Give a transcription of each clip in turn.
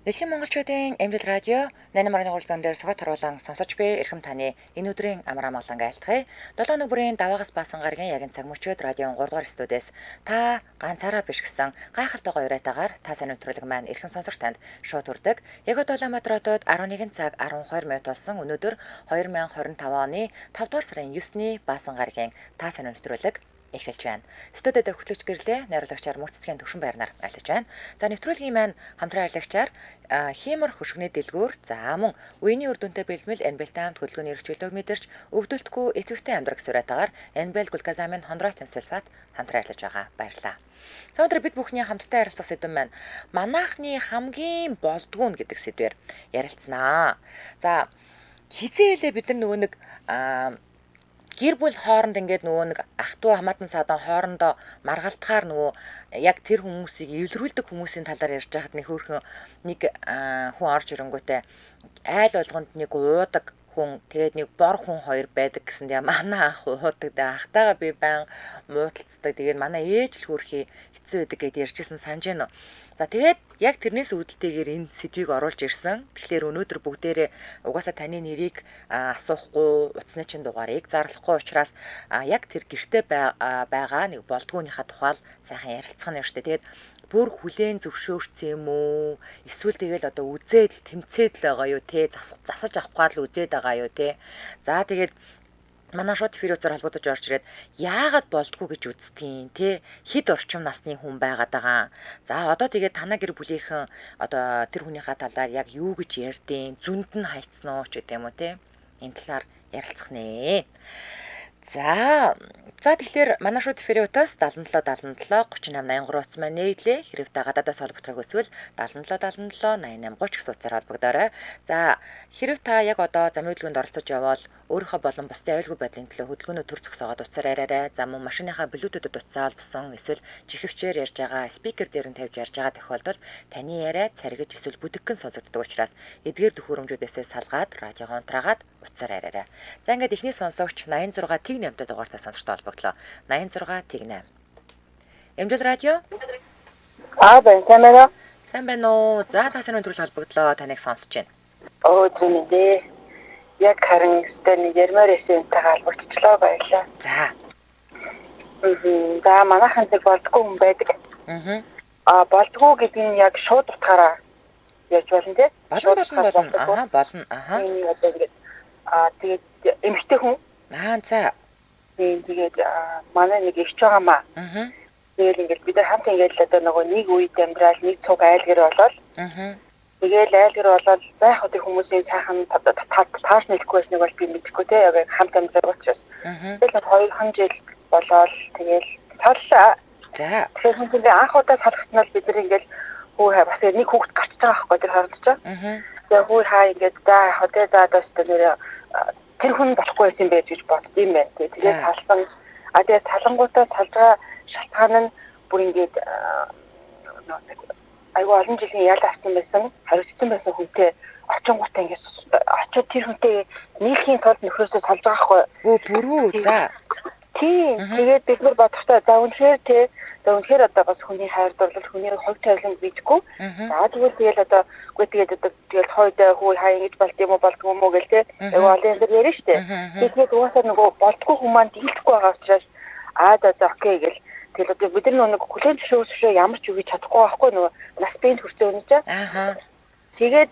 Дэлхийн монголчуудын эмнэлэг радио 88.1 уралдаан дээр согод харуулан сонсож буй эрхэм таны энэ өдрийн амар амгалан айлтгая. 7 өнөө бүрийн даваагаас баасан гарагийн яг энэ цаг мөчид радион 3 дугаар студиэс та ганцаараа биш гэсэн гайхалтай гоё уриатаагаар та сайн нэвтрүүлэг маань эрхэм сонсогч танд шууд хүрдэг. Яг одоо Улаанбаатар хотод 11 цаг 12 минут болсон өнөөдөр 2025 оны 5 дугаар сарын 9-ний баасан гарагийн та сайн нэвтрүүлэг эхэлж байна. Студиэд хөтлөгч гэрлээ найруулагчаар мөццгийн төвшин байрнаар ажиллаж байна. За нэвтрүүлгийн маань хамтран ажиллагчаар хиймар хөшгөний дэлгүүр за мөн үений үр дүнтэй бэлтгэл Энбелтамт хөдөлгөөний эрхчлөлтөг мэдэрч өвдөлтгүй идэвхтэй амьдрах сураатаагаар Энбел глюкозамин хондротын сульфат хамтран ажиллаж байгаа. Баярлалаа. За өнөөдөр бид бүхний хамтдаа ярилцах сэдв маань манайхны хамгийн болдгоо гэдэг сэдвээр ярилцсанаа. За хизээлээ бид нар нөгөө нэг гэр бүл хооронд ингээд нөгөө нэг ах トゥ хамаатан садан хоорондоо маргалтахаар нөгөө яг тэр хүмүүсийг эвлэрүүлдэг хүмүүсийн талаар ярьж байхад нэг хөөрхөн нэг хүн орж ирэнгүүтээ айл болгонд нэг уудаг хүн тэгээд нэг бор хүн хоёр байдаг гэсэн. Тэгээ манай ах уудаг даа ахтайгаа би байн муудалцдаг. Тэгээд манай ээж л хөрхий хэцүү байдаг гэдээ ярьжсэн санаж байна. За тэгээд яг тэрнээс үүдэлтэйгээр энэ сэдвийг оруулж ирсэн. Тэгэхээр өнөөдөр бүгдээрээ угаасаа таны нэрийг асуухгүй утасны чин дугаарыг зарлахгүй учраас яг тэр гэрте байгаа нэг болдгооныхаа тухай сайхан ярилцах нь шүү дээ. Тэгээд бүр хүлээн зөвшөөрсөн юм уу? Эсвэл тэгэл одоо үзээд л тэмцээд л байгаа юу те? Засаж авахгүй л үзээд байгаа юу те? За тэгээд манай шууд эфирээр холбогдож орж ирээд яагаад болдгоо гэж үздгийг те хэд орчим насны хүн байгаад байгаа. За одоо тэгээд танаа гэр бүлийнхэн одоо тэр хүнийхээ талаар яг юу гэж ярьдیں۔ Зүнд нь хайцсан уу ч гэдэм үү те. Энэ талаар ярилцах нэ. За тэгэхээр манай шууд эфирийн утас 77 77 38 83 утас маань нээдлээ. Хэрэгтэй гадаадаас холбогдохыг хүсвэл 77 77 88 30 гэсэн утсаар холбогдоорой. За хэрэг та яг одоо замын хөдөлгөөнд оролцож явбал өөрийнхөө болон бусдын аюулгүй байдлын төлөө хөдөлгөөнөө төр зогсоогоод утсаар яриарай. За мөн машиныхаа блютутэд утсаа холбосон эсвэл чихвчээр ярьж байгаа спикер дээр нь тавьж ярьж байгаа тохиолдолд таны яриа царгиж эсвэл бүдэгхэн сонсогддог учраас эдгээр төхөөрөмжүүдээсээ салгаад радиогоо унтраагаад утсаар яриарай. За ингээд эхний сонсогч 86 тэг 8-тай дугаартай сонсогчтой холбогдлоо. 86 тэг 8. Эмнэлэг радио? байна. Сайн байна уу? За та сайн өдрөл холбогдлоо. Таныг сонсож байна. Зүнэ. Яг харин нэг ярмаар эсэнтэйгээ холбогдчихлоо баярлаа. За. За манайхан зэрэг болдгоо хүн байдаг. Болдгоо гэдэг нь яг шууд утгаараа ярьж болно тий? Болно. Тэгээд эмэгтэй хүн. За. Тэгээд манай нэг ихч байгаамаа. Тэгэл ингээд бид нар хамт ингээд л одоо нөгөө нэг үед амьдрал нэг цуг айлгэр болоод. Тэгэл айлгэр болоод байх одоо хүмүүсийн сайхан тааш нэлэхгүй байсныг бол би мэдэхгүй те яг хамт амьдрал учраас. Тэгэл 2 жил болоод тэгэл саллаа. За. Тэгэхээр хүн анх удаа салгацнаа бид нар ингээд хөө бас нэг хүүхэд гарч байгаа байхгүй тэр хооронд ч. Тэгээ хөө хаа ингээд за хотоо даадаас тэр хүн болохгүй байсан байж гэж боддсон байна. Тэгээд салсан. Тэгээд салангуудаа салж байгаа шалтгаан нь бүр ингээд айгүй олон жилийн ял авсан байсан, хариуцсан байсан хүнтэй очингуудаа ингээд очиод тэр хүнтэй нийлхийн тулд нөхрөөсөө салж байгаа хгүй. Бүрүү. За. Тийм. Тэгээд бид нар бодохдоо за үнэхээр одоо бас хүний хайр дурлал хүний хувь тавилан бидэггүй. За тэгэл одоо тэгэл хойдоо хүү хаа ингэж болд юм уу болдгоо юм уу гэл те. Айгүй олон юм ярьж штэ. Тэгээд угаасаа нөгөө болдгоо хүмүүс маань дийлдэхгүй байгаа учраас за окей гэл. Тэгэл одоо бид нар нэг хүлэн зөвшөөрсөн ямар ч юу хийж чадахгүй байхгүй нөгөө нас бэнд хүрсэн үнэ чаа. Тэгээд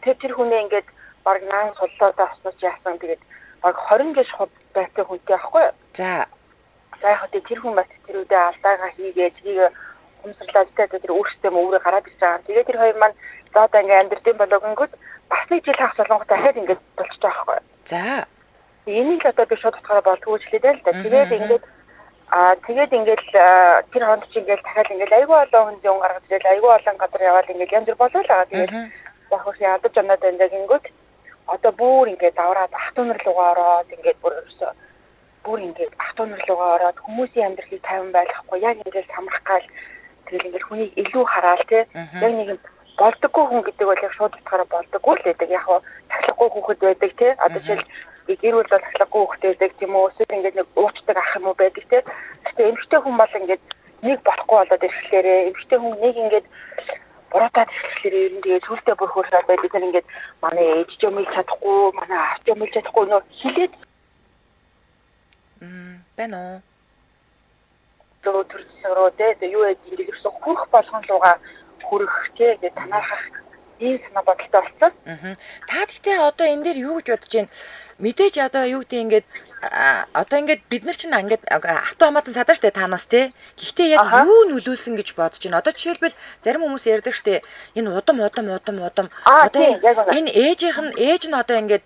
тэр хүнээ ингээд баг наан суллаад авснаж яасан тэгээд баг 20 жил шууд байтай хүнтэй байхгүй. За. За яг тэр хүн бас тэр үедээ алдаагаа хийгээд тэрийг хумсрлаад тэр өөртөө өөрө гараад ирж байгаа. Тэгээд тэр хоёр маань за одоо ингээд амьдрын болоогонгод бас нэг жил хагас болгонтой дахиад ингээд болчихж байгаа байхгүй. За. Энийг л одоо би шууд утгаараа болдгоо хэлээд л да. Тэгээд ингээд тэр хонд чи ингээд дахиад ингээд айгүй олон хүн зүүн гаргаж ирэл айгүй олон газар яваал ингээд янз бүр болоо л байгаа. Тэгээд яг хөө ядаж оноод байнгут одоо бүр ингээд давраад ах トゥ нар руугаа ороод ингээд бүр ингээд ах トゥ нар руугаа ороод хүмүүсийн амьдралыг тайван байлгахгүй яг ингээд самрах гал тэгэл ингээд хүнийг илүү хараал те яг нэг болдоггүй хүн гэдэг бол яг шууд утгаараа болдоггүй л байдаг. Яг хоо тахлахгүй хүүхэд байдаг те одоо жишээл гэр бүл бол тахлахгүй хүүхэд байдаг тийм үү эсвэл ингээд нэг уучдаг ах юм уу байдаг те. Гэтэ эмэгтэй хүн бол ингээд нэг болохгүй болоод ирэхлээрээ эмэгтэй хүн нэг ингээд буруутаад эхлэхээр ер нь тэгээд сүултээ бүр хөрсөд байд бид нар ингээд манай ээж ч юм чадахгүй, манай ах ч юм чадахгүй нөө хилээд байна уу? төрсөрөө дээ юу яа гэдэг гэсэн хөрөх болгон руугаа хүрэх тий тэгээд танаархах ийм санаа бодолтой болсон. Та гэхдээ одоо энэ дээр юу гэж бодож байна? Мэдээж одоо юу гэдэг ингээд одоо ингээд бид нар чинь ингээд ах トゥ хамаатан садаа штэ таанаас тий. Гэхдээ яг юу нөлөөлсөн гэж бодож байна? Одоо жишээлбэл зарим хүмүүс ярьдаг штэ энэ удам. Одоо энэ ээж нь одоо ингээд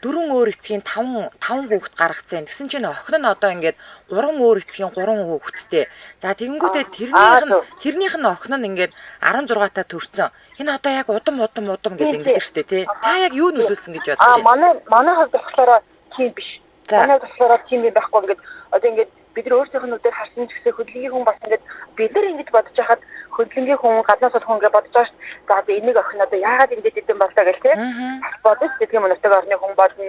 4 өөр эцгийн 5 хүүхэд гаргацсан. Тэгсэн чинь охин нь одоо ингээд 3 өөр эцгийн 3 хүүхэдтэй. За тэгэнгүүтээ тэрнийх нь охин нь ингээд 16 та төрсөн. Энэ одоо яг удам гэж ингэдэг штэ тий. Та яг юу нөлөөлсөн гэж бодож байна? Манай хувьд болохоор тийм биш. Манай болохоор тийм юм байхгүй ингээд одоо ингээд бид нар өөрсдийнх нь үдээр харсан ч гэсэн хөдөлгөөний хүн бас ингээд бид нар ингэж бодож хахад хөдөлгөөний хүн гаднаас болох хүн ингээд бодож байгаа шүү дээ. За энийг охин одоо яагаад ингэж идэм болоо гэл тий. Бодож тийм өнөтөг орны хүн бодно,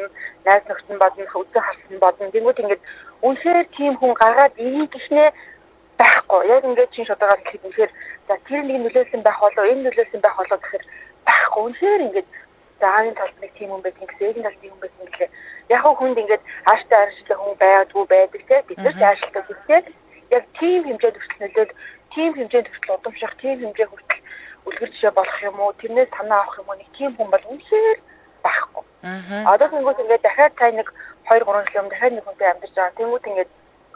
найз нөхдөд нь бодно, үзэн харсан бодно. Тэнгүүд ингээд үнэхээр тийм хүн гаргаад ийм гихнээ байхгүй. Яг ингээд чинь шударгаар гэхэд үнэхээр за тэр нэг нөлөөлсөн байх болоо, энэ нөлөөлсөн байх болоо гэхээр байхгүй. Үнэхээр ингээд зааны талд нэг тийм хүн байдаг гэсэн, энэ талд тийм хүн байдаг гэхээ яг хүнд ингээд ааштай арилжлах хүн байдгүй байдаг те бид нар аашилдаг гэхдээ яг тийм хэмжээнд хүртэл нөлөөл тийм хэмжээнд хүртэл удамших тийм хэмжээ хүртэл үлгэр жишээ болох юм уу тэрнээс санаа авах юм уу нэг тийм хүн бол үнэхээр байхгүй. Одоо тэнгуут ингээд дахиад та нэг 2 3 жил дахиад нэг хүнтэй амьдарч байгаа. Тэнгуут ингээд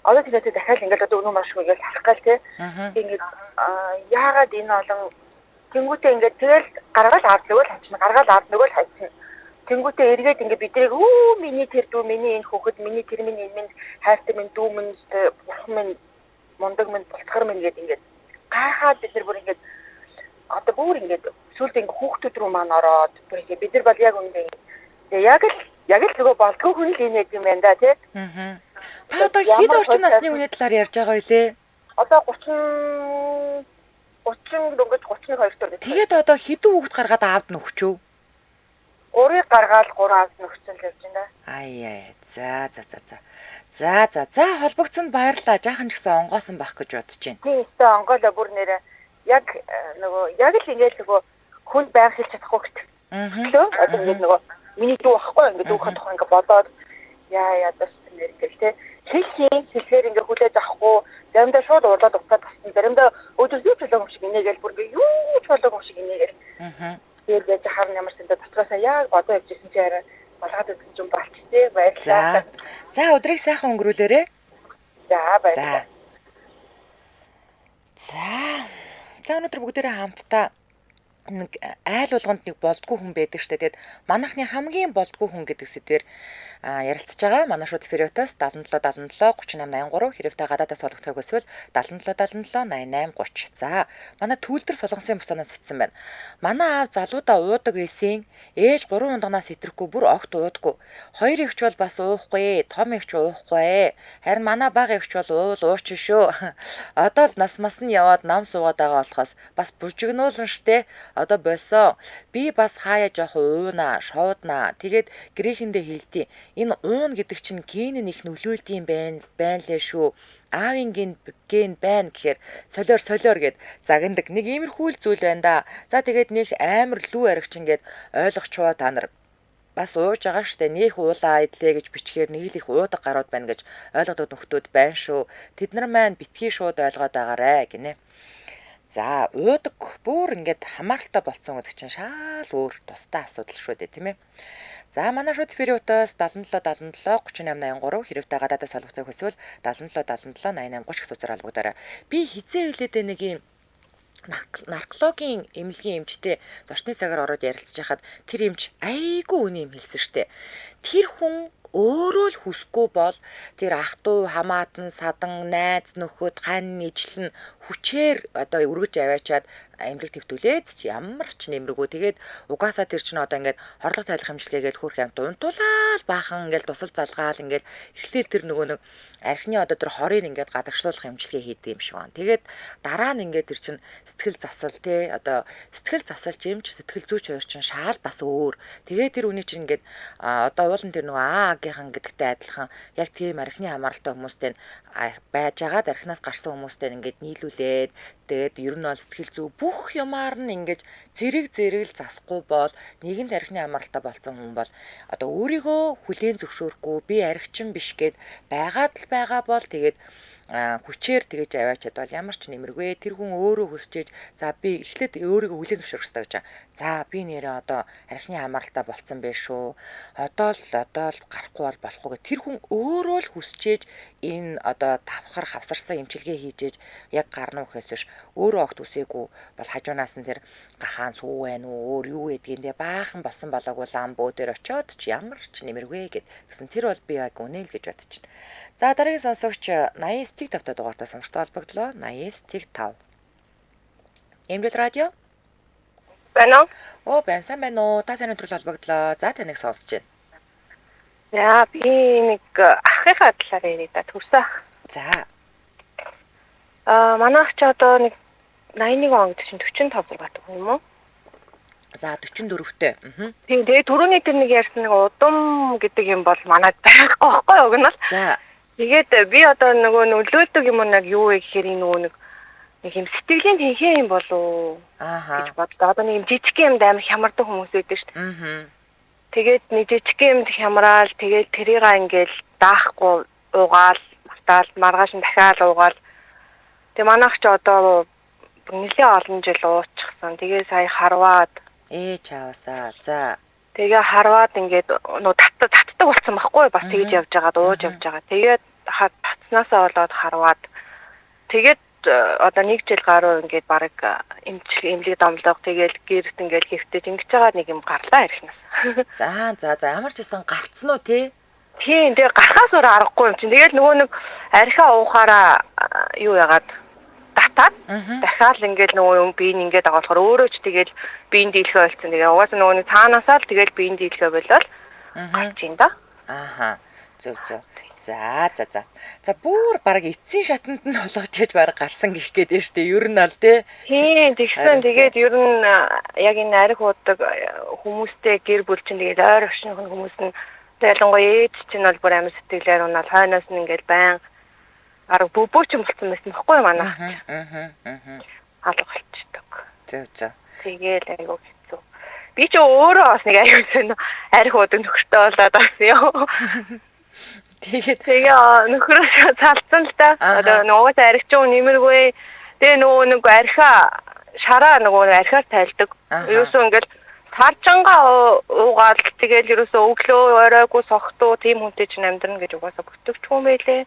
одоо тэгээд дахиад ингээд одоо өнөө машгүй ингээд салах гал те ингээд яагаад энэ олон тэнгуутээ ингээд тэгэл гаргаал авд нөгөө л хачна гаргаал авд нөгөө л хачна. Тэнгүүтээ эргээд ингээ бидрийг миний тэр дүү миний энэ хүүхэд миний тэр миний энэ минь хайртай минь дүү минь бурхан минь мундаг минь бултгар минь гэдэг ингээ гайхаад бид нар бүр ингээ одоо бүр ингээ сүлд ингээ хүүхдүүд рүү маань ороод бүр ингээ бид нар бол яг үндэ яг л нөгөө болтгоо хүн л энэ юм байна да тий. Та одоо хэд орчим насны хүний талаар ярьж байгаа вэ? Одоо 30 дөнгөж 32 дэх. Тэгээд одоо хэдэн хүүхэд гаргаад аавд нөхчөө? 3-ыг гаргаад 3 аавд нөхцөл явж байна. За холбогдсонд баярлалаа. Жаахан ч гэсэн онгоосон байх гэж бодож байна. Тийм өстой онгоолоо бүр нэрээ яг л ингээл нөгөө хүн байг хэлж чадахгүй гэдэг. Одоо ингээд нөгөө миний дүү ахгүй ингээд дүүхэд тох ингээд бодоод ядаж нэр гэл те. Хэлхээр ингээд хүлээж авахгүй. Заримдаа шууд урлаад уцаад басна. Заримдаа өдөржинд ч болоогүй шиг инээгээл бүр ингээд юу ч болоогүй шиг инээгээл. Тэгээд яаж харна ямар ч энэ дотроосаа яг бодоо явжсэн чи арай балгаад өгсөн юм болч тээ баярлалаа. За өдрийг сайхан өнгөрүүлээрэ. За баярлалаа. За өнөөдөр бүгдээрээ хамтдаа нэг айл болгонд нэг болдгоо хүн байдаг штэ. Тэгээд манайхны хамгийн болдгоо хүн гэдэг сэдвээр ярилцж байгаа. Манай шууд эфириотаас 77 38 83 хэрвээ гадаадаас солигдохыг хүсвэл 77 88 30. За манай төлдөр солонгосын бусанаас бичсэн байна. Манай аав залуудаа уудаг байсан. Ээж 3 унданаас хэтрэхгүй бүр огт уудаггүй. Хоёр эгч бол бас уухгүй, том эгч уухгүй. Харин манай бага эгч бол ууч шүү. Одоо л нас мас нь яваад нам суугаад байгаа болохоос бас бужигнуулна штэ. Одоо болсоо би бас хаяа жоох ууна, шоудна. Тэгээд грээхэндээ хэлтий. Энэ уун гэдэг чинь ген нь их нөлөөлдөм байна лээ шүү. Аавын ген байна гэхээр солиор гэд загнадаг. Нэг иймэрхүү зүйл байна да. За тэгээд нэг амар лүү аригч ингээд ойлгочвоо та нар. Бас ууж байгаа штэ нөх уулаа идлээ гэж бичгээр нэг л их уудаг гарууд байна гэж ойлгодод нөхдүүд байна шүү. Тэд нар маань битгий шууд ойлгоод байгаарэ гинэ. За уудаг бүр ингээд хамааралтай болцсон гэдэг чинь шал өөр тустай асуудал шүү дээ тийм ээ. За манай шууд эфириотаас 77 38 83 хэрвээ гадаадаас солигдохыг хүсвэл 77 88 30 гэх утгаар холбогдорой. Би хизээ хэлээд нэг юм наркологийн эмнэлгийн эмчтэй зочны цагаар ороод ярилцж хахад тэр эмч айгүй үний юм хэлсэн штэ. Тэр хүн өөрөө л хүсэхгүй бол тэр ах トゥ хамаатан садан найз нөхөд хань ижлэн хүчээр одоо өргөж аваачаад эмнэлэг твтүүлээд ч ямар ч нэмрэггүй тэгээд угаасаа тэр чинь одоо ингээд хорлох тайлах хэмжлэгээл хөрх амт унтуулаад баахан ингээд тусал залгаал ингээд эхлээл тэр нөгөө нэг архины одоо тэр хорыг ингээд гадагшлуулах хэмжлэгээ хийдэг юм шиг байна. Тэгээд дараа нь ингээд тэр чинь сэтгэл засал те одоо сэтгэл засалч эмч сэтгэл зүйч хоёр чинь шаал бас өөр. Тэгээд тэр үний чинь ингээд одоо уулын тэр нөгөө аагийнхан гэдэгтэй адилхан яг тийм архины хамааралтай хүмүүстэй байж агаад архинаас гарсан хүмүүстэй ингээд нийлүүлээд Тэгээд ер нь бол сэтгэл зүй бүх юмар нь ингэж зэрэг засахгүй бол нийгэмд архины амралтай болсон хүн бол одоо өөрийгөө хүлээн зөвшөөрөхгүй би архичин биш гэд байгаад л байгаа бол тэгээд хүчээр тэгэж аваачаад бол ямар ч нэмэргүй тэр хүн өөрөө хүсчээж за би эхлээд өөрийгөө хүлээн зөвшөөрөх хэрэгтэй гэж. За би нэрээ одоо архины амралтай болцсон байх шүү. Одоо л гарахгүй бол болохгүй гэх тэр хүн өөрөө л хүсчээж энэ одоо давхар хавсарсан эмчилгээ хийжээж яг гарна уу гэхээс биш өөрөө огт үсээгүй бол хажуунаас нь тэр гахаан сүү байна уу өөр юу гэдгийг баахан болсон болоогүй лам бөө дээр очиод ч ямар ч нэмэргүй гэсэн тэр бол би яг үнэ л гэж бодож байна. За дараагийн сонсогч 89.5 дугаартай сонирхтой холбогдлоо 89.5. Эмбэл радио байна уу? Оо байна сайн байна уу? Та сайн өдрөл холбогдлоо. За таныг сонсож байна. Яа би нэг ахыхаа талаар яриа да төрсөн. За. Манайх ч одоо нэг 81 он гэдэг чинь 45 зургаатай хүн юм уу? За 44-тэй. Тийм тэгээ түрүүний тэр нэг ярьсан нэг удам гэдэг юм бол манайд байхгүй байхгүй юу гэнэ. За. Тэгээд би одоо нөгөө нөлөөдөг юм нэг юу вэ гэхээр энэ нөгөө нэг юм сэтгэлийн тэнхээ юм болов гэж бодлоо. Одоо нэг юм жижиг юмд амар хямардаг хүмүүс байдаг шүү дээ. Тэгээд нэг жижиг юмд хямраал тэгээд тэрийг ингээл даахгүй уугаал мартаал маргааш нь дахиад уугаал. Тэгээ манайх ч одоо нэлээд олон жил уучихсан. Тэгээ сая харваад Чаавасаа. За. Тэгээ харваад ингээд нөө татдаг болсон байхгүй бас тэгж явж байгаад ууж явж байгаа. Тэгээд татснаасаа болоод харваад тэгээд одоо нэг жил гаруй ингээд баг эмнэлэг домлог тэгээд гэрт ингээд хэвтэж ингэж байгаа нэг юм гарлаа ирхнээс. За ямар ч гэсэн гарцсан уу те? Тийм тэгээ гарахаас өөр аргагүй юм чинь. Тэгээд нөгөө нэг архиа уухаараа юу яагаад татаад дахиад ингээд нөгөө юм биеийн ингээд байгаа болохоор өөрөө ч тэгээд биеийн дийлхэ болсон. Тэгээ угаасаа нөгөө нэг цаанаасаа л тэгээд биеийн дийлхэ болол гарч ин да. Ааха. Зөв. За бүр баг эцсийн шатанд нь болгож иж баг гарсан гэх гээд байна шүү дээ. Ер нь аль те. Тийм тэгсэн тэгээд ер нь яг энэ арх уудаг хүмүүстэй гэр бүл чинь тэгээд ойр орчны хүмүүс нь ялангуяа ээж чинь бол бүр амар сэтгэлээр унаал хойноос нь ингээд байн арга бөбөөч юм болсон байсан байхгүй юу манайх. Алга болчихдог. Зөв. Тэгээд айгуу хэцүү. Би ч өөрөө бас нэг айгуу сонь арх уудаг нөхөртэй болоод байсан юм. Тэгээ нөхрөөс цалцсан л та. Одоо нөгөөс архичгүй нэмэргүй. Тэгээ нөгөө нэг архиа шараа нөгөө архиар тайлдаг. Ерөөсөө ингээл царчангаа уугаал тэгэл ерөөсөө өглөө оройгүй согтуу тийм хүнтэй чинь амьдрна гэж угаасаа бүтэгчгүй юм байлээ.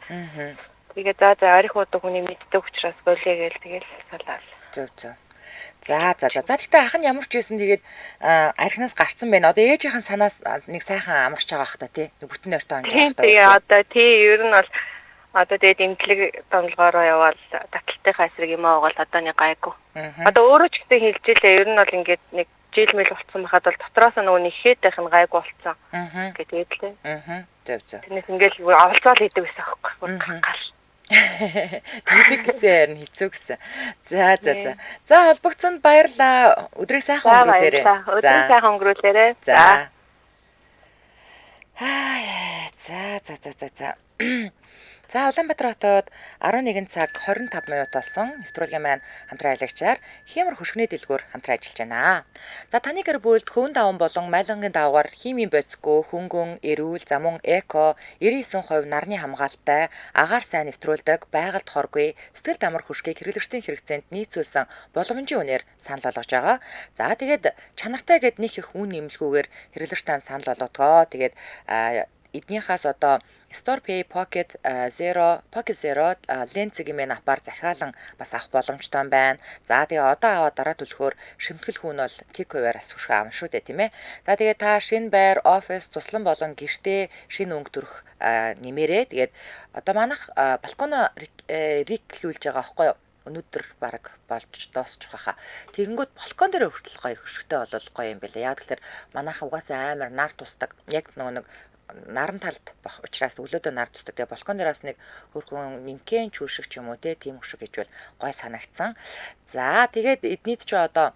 Тэгээ за арх уудаг хүний мэддэг учраас болиё гээл тэгэл салаал. Зөв. За тэгтээ ах нь ямар ч байсан тэгээд архинаас гарцсан байна. Одоо ээжийнхэн санаас нэг сайхан амарч байгаа хта тий. Бүтэн нойртой онж байгаа хта. Тэгээ одоо тий ер нь бол одоо тэгээд эмнэлэг домлогоороо яваал таталтынхаа эсрэг юм аагаал одоо нэг гайгүй. Одоо өөрөө ч гэсэн хэлж илээ ер нь бол ингээд нэг жилмэл болцсон байхад бол дотроос нөгөө нэг хэд байх нь гайгүй болцсон. Тэгээд лээ. Зөв. Тэрнээс ингээд авалцаал хийдэг байсан аахгүй. Гал. Тэгдэг гэсэн хэцүү гэсэн. За холбогцонд баярлаа. Өдрийг сайхан өнгөрүүлээрэй. Өдрийг сайхан өнгөрүүлээрэй. За. За Улаанбаатар хотод 11 цаг 25 минут болсон. Нэвтрүүлгийн маань хамтран аялагчаар Хямар хөшгөний дэлгүүр хамтран ажиллаж байна. За таны гэр бүлд хөвөн даван болон майлгангийн давгаар химийн бодисгүй, хөнгөн, эрүүл, замун, эко 99% нарны хамгаалалттай агаар сайн нэвтрүүлдэг, байгальд хоргүй, сэтгэл дамар хөшгийг хэрэглэгчдийн хэрэгцээнд нийцүүлсэн боломжийн үнээр санал болгож байгаа. За тэгээд чанартай гэд нэг их үн нэмэлгүйгээр хэрэглэгчдийн санал болгодгоо. Тэгээд эднийхээс одоо Store Pay Pocket Zero ленцгийн мэн апаар захиалан бас авах боломжтой байна. За тэгээ одоо аваад дараа төлөхөөр шимтгэл хүүн бол Kiko-аар асуушгүй аав шүү дээ тийм ээ. За тэгээ та шинэ байр, офис, туслан болон гэртээ шинэ өнгө төрөх нэмээрээ тэгээд одоо манайх балконо риклүүлж байгаа байхгүй юу? Өнөөдөр баг болж дуусчих واخа. Тэгэнгүүт балкон дээр хүртэл гоё хөшгтэй болол гоё юм байна. Яг тэгэхээр манайхан угаасаа амар нар тусдаг. Яг нэг наран талд бах учраас өглөөдөө нар тусдаг. Тэгээ балкон дээрээс нэг хөрхөн минкэн чүүшиг ч юм уу тийм хөшиг гэж бол гой санагдсан. За тэгээд эднийд ч одоо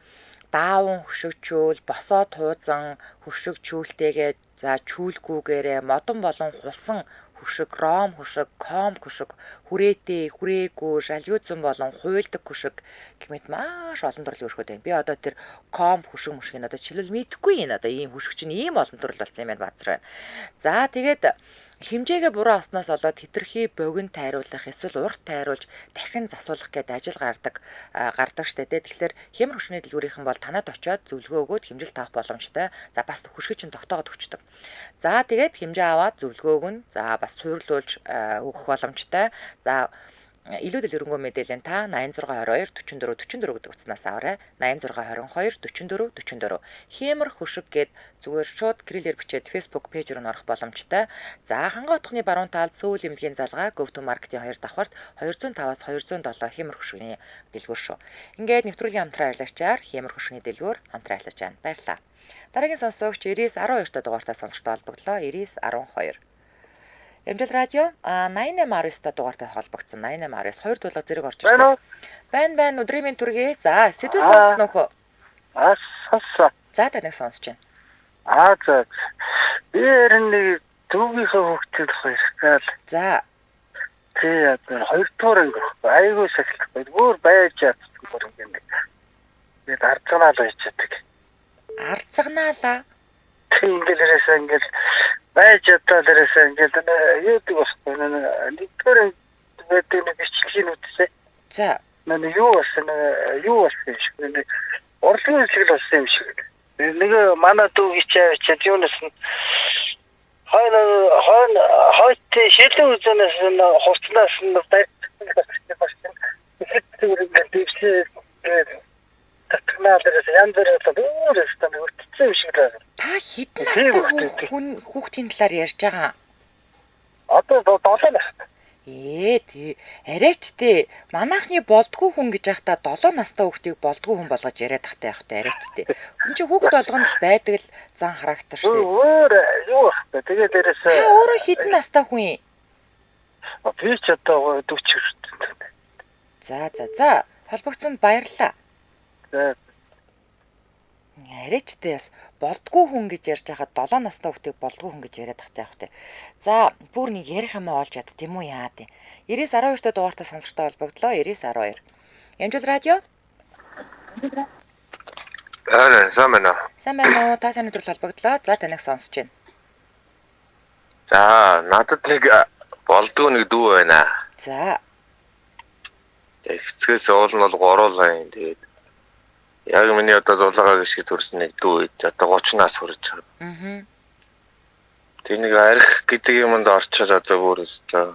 даавн хөшигчүүл, босоо туузан хөшигчүүлтэйгээ за чүүлгүүгээрээ модон болон хулсан хүшиг, ром хүшиг, ком хүшиг, хүрээтэй, хүрээгүй, шалгиузсан болон хуйлдаг хүшиг гэмэт маш олон төрлийн хүшгүүд байна. Би одоо тэр ком хүшиг мушгийг одоо чилэл мэдэхгүй энэ одоо ийм хүшиг чинь ийм олон төрөл болсон юм байна баазар байна. За тэгээд хэмжээгээ буруу авснаас болоод хэтэрхий богино тайруулах эсвэл урт тайруулж дахин засуулах гэдэг ажил гардаг штэ тэ. Тэгэхээр хямар хөшгөний дэлгүүрийнхэн бол танад очиод зөвлөгөө өгөөд хэмжилт авах боломжтой. За бас хөшгөж чинь тогтоогод өгчдөг. За тэгээд хэмжээ аваад зөвлөгөөг нь за бас суйрлуулж өгөх боломжтой. За илүү дэлгэрэнгүй мэдээлэл та 8622 44 44 гэдэг утаснаас аваарай. 8622 44 44. Хэмэр хөшиг гэд зүгээр шууд кириллээр бичээд Facebook пэйж руу орох боломжтой. За ханга утганы баруун талд сүүл эмнэлгийн залгаа Go-to Market-ийн 2 давхарт 205-аас 207 хэмэр хөшигний дэлгүүр шүү. Ингээд нэвтрүүлгийн хамтран ажиллагчаар хэмэр хөшигний дэлгүүр хамтран ажиллаж байна. Баярлалаа. Дараагийн сонсогч 9912 та дугаартай сонсогчтой холбогдлоо. 9912. Эмжил радио 8819 та дугаартай холбогдсон. 8819 2 дуулга зэрэг орж ирсэн. Байна. Өдрийн мэнд түргэе. За, сэдвээ сонсно нөхөө. Сонссоо. За, таныг сонсож За. байна. Би нэг дүүгийнхээ хөвгтөл хоёрхгаал. За. Тэгээ одоо хоёрдугаар анги айгүй сахилахгүй. Өөр байж чаддаг бүр ингэ. Тэгээд арцганаал байж чаддаг. Арцганаалаа. Ингээл байж чаддаа дээрээс ингээд юу гэдэг болохгүй нэгдүгээр гэдэг нэг бичлэгийн үтсээ. За. Юу болсон юм шиг нэг урлагийн хэсэг л болсон юм шиг. Нэг манай дүүгийн чавчад юунаас нь хойт шилэн үзэнээс нь хувцнаас нь дайсан татгнаалаас янз бүрээр өөрөөсөө өртсөн юм шиг байна. Та хэдэн настай хүүхдийн талаар ярьж байгаа? Одоо 7 настай. Тий. Арайч тий. Манайхны болдгоо хүн гэж яхта 7 настай хүүхдийг болдгоо хүн болгож яриад тахтай явах та арайч тий. Энд чи хүүхд болгонд л байдаг л зан характер шүү дээ. Өөр юу вэ? Тэгээд дээрээс та өөрөө хэдэн настай хүн юм? Би ч одоо 40 хүртэл. За. Холбогдсонд баярлалаа. Арайчтай бас болдгоо хүн гэж ярьж байхад 7 настай хүүхдийг болдгоо хүн гэж яриад тахтай явах тий. За, бүр нэг ярих юм олж яд тийм үү яа тий. 9912 та дугаартай сонсогчтой холбогдлоо. 9912. Эмжил радио? Сайн байна уу? Та сайн өдрөл холбогдлоо. За, таныг сонсож байна. За, надад нэг болдгоо нэг дүү байна. За. Эцгээс уул нь бол горуулаа юм. Тэгээд яг миний одоо зулгаа гişг төрсөн нэг дүү одоо 30 нас хүрэж байгаа. Тэг нэг арх гэдэг юмд орчоод одоо бүр өстой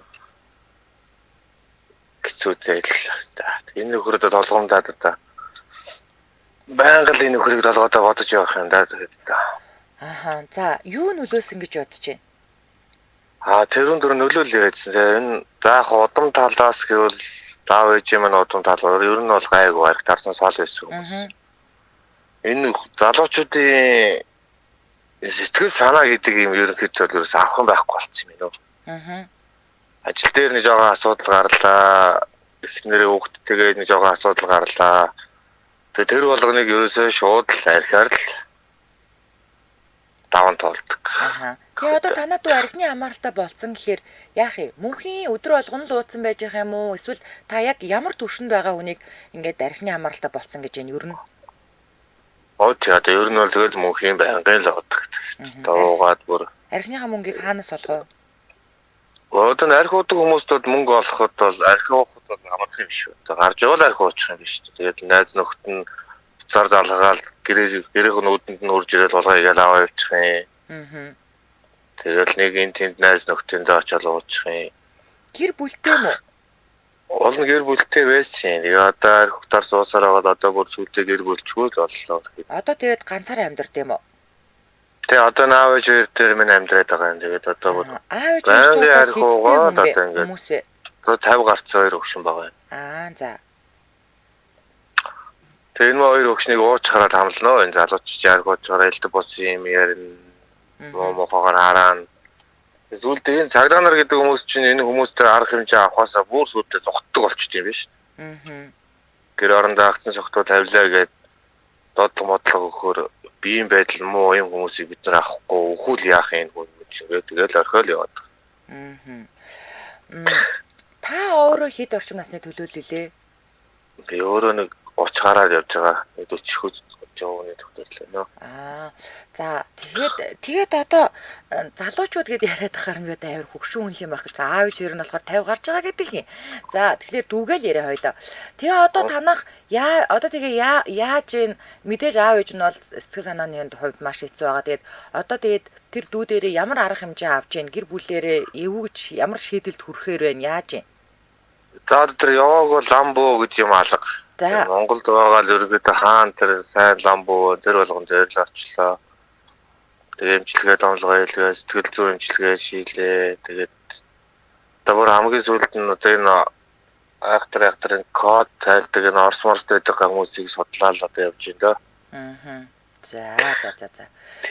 хэцүү зээл. Энэ нөхрөдөө толгомдаад одоо байнга л энэ нөхрийг толгойдоо бодож явах юм да. За, юу нөлөөсөн гэж бодож байна? Тэрүүн дөр нөлөөлөл яжсэн. Энэ заах удам талаас гэвэл даав ээж юм удам талаар ер нь бол гайгүй арх тарсан сол байсан. Энэ залуучуудын сэтгэл санаа гэдэг юм ерөнхийдөө л авах байхгүй болчихсон юм уу? Ажил дээр нэг жоохон асуудал гарлаа. Эхнэрээ хүүхдтэйгээ нэг жоохон асуудал гарлаа. Тэгээ тэр болгоныг ерөөсөө шууд л архиар л даван тоолдог. Тэгээ одоо танад дүү архины хамааралтай болцсон гэхээр яах юм? Мөнхийн өдөр болгоно л ууцсан байж байгаа юм уу? Эсвэл та яг ямар төвшөнд байгаа хүнийг ингээд архины хамааралтай болцсон гэж юм ер нь? Одоо ер нь бол тэгэл мөнхийн байнгын л оддаг. Дуугаад бүр. Архиныхаа мөнгийг хаанаас олох вэ? Одоо архи уудаг хүмүүст бол мөнгө олоход бол архи уухад бол хамаарах юм шүү. Одоо гарч явал архи уучих юм биш. Тэгээд найз нөхд нь буцаар залгаал гэрээхэн нүдэнд нь үрж ирэл болгоо игээл аваа явчих юм. Тэгэл нэг энэ найз нөхдөнд очиад уучих юм. Гэр бүлтэй юм уу? Олон гэр бүлтэй байсан. Одоо хүүхдэр суусаар байгаа одоо бүр сүлдээ гэр бүлчгүй л боллоо. Одоо тэгээд ганцаараа амьдард юм уу? Тэгээ одоо наав ээж хоёр дээр минь амьдраад байгаа юм. Тэгээд одоо бүр аав ээж хоёр хэдтэй хүмүүс вэ? 50 гарцсан хоёр өгшин байгаа юм. За. Тэгээ энэ хоёр өгшнийг ууч хараад хамлнаа. Энэ залууч яргууч хараа элдэ бос юм ярина. Мохогоор хараа. Зүйлд энэ цагдаа нар гэдэг хүмүүс чинь энэ хүмүүстэй арга хэмжээ авахаасаа бүр сүлдээ зогтдог болчихд юм биш. Гэр орондоо агцсан согтууд тавилаа гээд додлого модлого өгөхөөр биеийн байдал муу юм хүмүүсийг бид нар авахгүй өхүүл яах юм хүн чинь тэгээд орхиол яваад. Та өөрөө хэд орчим насны төлөөлөлөө? Би өөрөө нэг 30 гараад явж байгаа. 40 хүч явууны төгсөлөө нөө. За тэгээд одоо залуучууд гэдээ яриад ахаар нь одоо амар хөгшин хүн юм байх гэж аав ээж ер нь болохоор 50 гарч байгаа гэдэг юм. За тэгэхээр дүүгээл яриа хоёлоо. Тэгээ одоо танах яаж ийн мэдээж аав ээж нь бол сэтгэл санааны хувьд маш хэцүү байгаа. Тэгээд одоо тэр дүү дээрээ ямар арга хэмжээ авч ийн гэр бүлээрээ эвгэж ямар шийдэлд хүрэхээр байна яаж ийн? За тэр явааг бол ламбуу гэж юм алга. За Монголд байгаа л ерөөдөө хаан тэр сайн ламбуу тэр болгон зөөл авчлаа. Тэгээ эмчилгээ домлогоо хийлгээ, сэтгэл зүйн эмчилгээ шийдлээ. Тэгээд тавар хамгийн сүүлд нь одоо энэ айхтрын код тайлдаг энэ орс морстэй байгаа хүмүүсийг судлаа л одоо явж байна даа. За.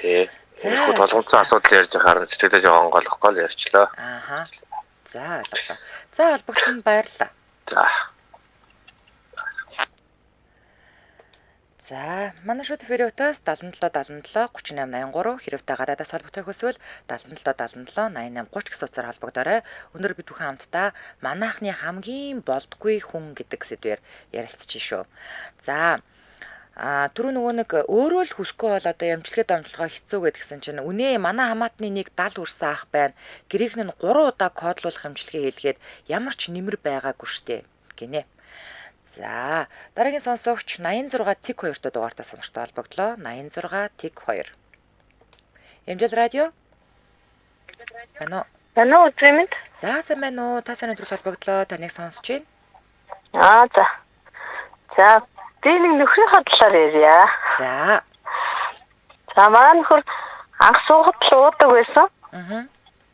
Тий. За толгойцоо асуудал ярьж харна сэтгэлээ жоохон голохгүй л ярьчлаа. За ойлголоо. За холбогдсон баярлалаа. За, манай шууд эфирийн утас 77 77 3883 хэрвээ гадаадаас холбогдох хүсвэл 77 77 88 30 гэсэн утсаар холбогдорой. Өнөөдөр бид бүхэн хамтдаа манайхны хамгийн болдгүй хүн гэдэг сэдвээр ярилцчих шүү. За, түрүү нөгөө нэг өөрөө л хүсэхгүй бол одоо эмчилгээ дамжлагаа хэцүү гэдгсэн чинь үнэ манай хамаатны нэг 70 хүрсэн ах байна. Гэрийнх нь 3 удаа кодлуулах эмчилгээ хийлгээд ямар ч нэмэр байгаагүй штэ гинэ. За, дараагийн сонсогч 86 тэг 2-т дугаартаа сонирхтой холбогдлоо. 86 тэг 2. Эмжил радио? Байна уу үзэмэд? За, сайн байна уу? Та сайн өдрөл холбогдлоо. Таныг сонсож байна. За. Би нэг нөхрийнхөө талаар ярья. За. Манай нөхөр анх суугаад л уудаг байсан.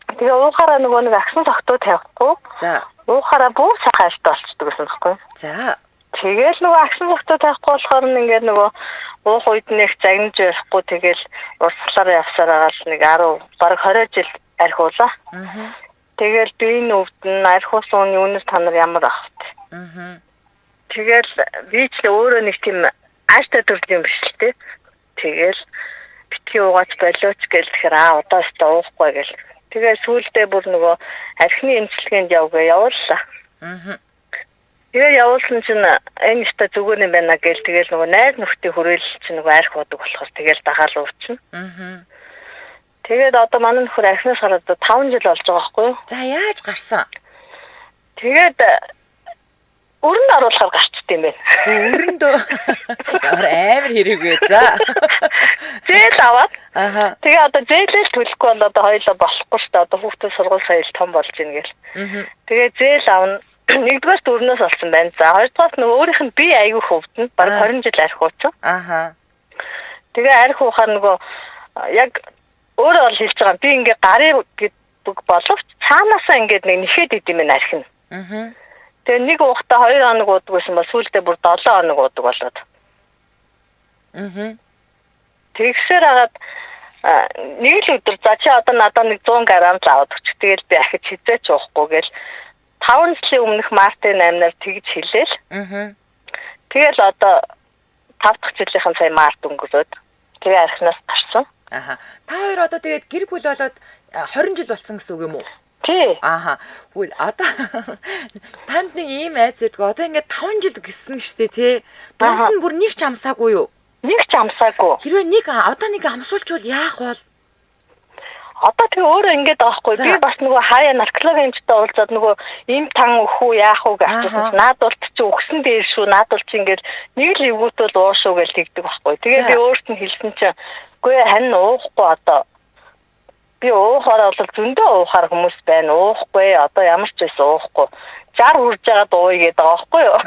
Тэгээ уухаараа нөгөө нэг агсан согтуу тавихгүй. За. Уухаараа бүх сахалт болчдөг гэсэн байхгүй. За. Тэгээл нөгөө агсан согтуу тавихгүй болохоор ингээд нөгөө уух үед нэг загнаж байхгүй тэгээл урсгалаар явсаар байгаа л нэг 10 бараг 20 жил архиулаа. Тэгээл би нүвдэн архиулсан юунаас та нар ямар ахт. Тэгэл би ч өөрөө нэг тийм ааштай төрлийн биш л дээ. Тэгэл битгий уугаач болооч гэл тэгэхээр одоо өстө уухгүй гэл. Тэгээ сүүлдээ бүр нөгөө архины эмчилгээнд явууллаа. Тэгээ явуулсан чинь энэ өстө зүгээр юм байна гэл тэгэл нөгөө найз нөхдийн хүрээлэл чинь нөгөө арх уудаг болохоор тэгэл дагаал уучна. Тэгээд одоо манай нөхөр архинаас гараад 5 жил болж байгаа байхгүй юу? За яаж гарсан? Тэгээд өрөнд оруулахаар гарчт юм байна. Өрөндөө. Ямар амар хэрэггүй за. Зээл аваад. Тэгээ одоо зээлээс төлөхгүй бол одоо хоёулаа болохгүй шүү дээ. Одоо хүүхдийн сургууль соёл том болж ийн гэл. Тэгээ зээл авна. Нэгдүгээр дөрнөөс олсон байна. За хоёрдугаар нь өөрийнх нь би аягүй хөвдөн. Бараг 20 жил арх ууцсан. Тэгээ арх уухаар нөгөө яг өөрөө бол хэлж байгаа. Би ингээ гарын гэдэг боловч цаанаасаа ингээд нэг нэхэд идэм юм архина. Тэгээ нэг уухтаа 2 хоног уудаг байсан бол сүүлдээ бүр 7 хоног уудаг болоод. Тэгсээр хагаад нэг л өдөр за чи одоо надад нэг 100 г л аваад өчг. Тэгэл би ахиж хизээч уухгүй гэл 5 жилийн өмнөх Мартын 8-наар тэгж хэлээл. Тэгэл одоо 5 дахь жилийнхэн сая Март өнгөрөөд тэгээ архинаас гарсан. Та хоёр одоо тэгээд гэр бүл болоод 20 жил болсон гэсэн үг юм уу? Тий. Хөөе одоо танд нэг ийм айц идэх одоо ингээд 5 жил гисэн штэ тий. Дунд нь бүр нэг ч амсаагүй юу? Нэг ч амсаагүй. Хэрвээ нэг амсуулчвал яах вэ? Одоо тэгээ өөрөө ингээд байгаа хгүй. Би бас нөгөө хаяа наркологчтой уулзаад нөгөө им тан өхөө яах вэ гэж асуусан. Наадвал чи өгсөн дээр шүү. Наадвал чи ингээд нэг л эвгүүтэл уушуу гэж тэгдэг байхгүй. Тэгээ би өөрт нь хэлсэн чинь үгүй харин уухгүй одоо би уухаар бол зөндөө уухаар хүмүүс байна. Уухгүй одоо ямар ч байсан уухгүй. 60 хүрж байгаа дууй гэдэг байгаа байхгүй юу?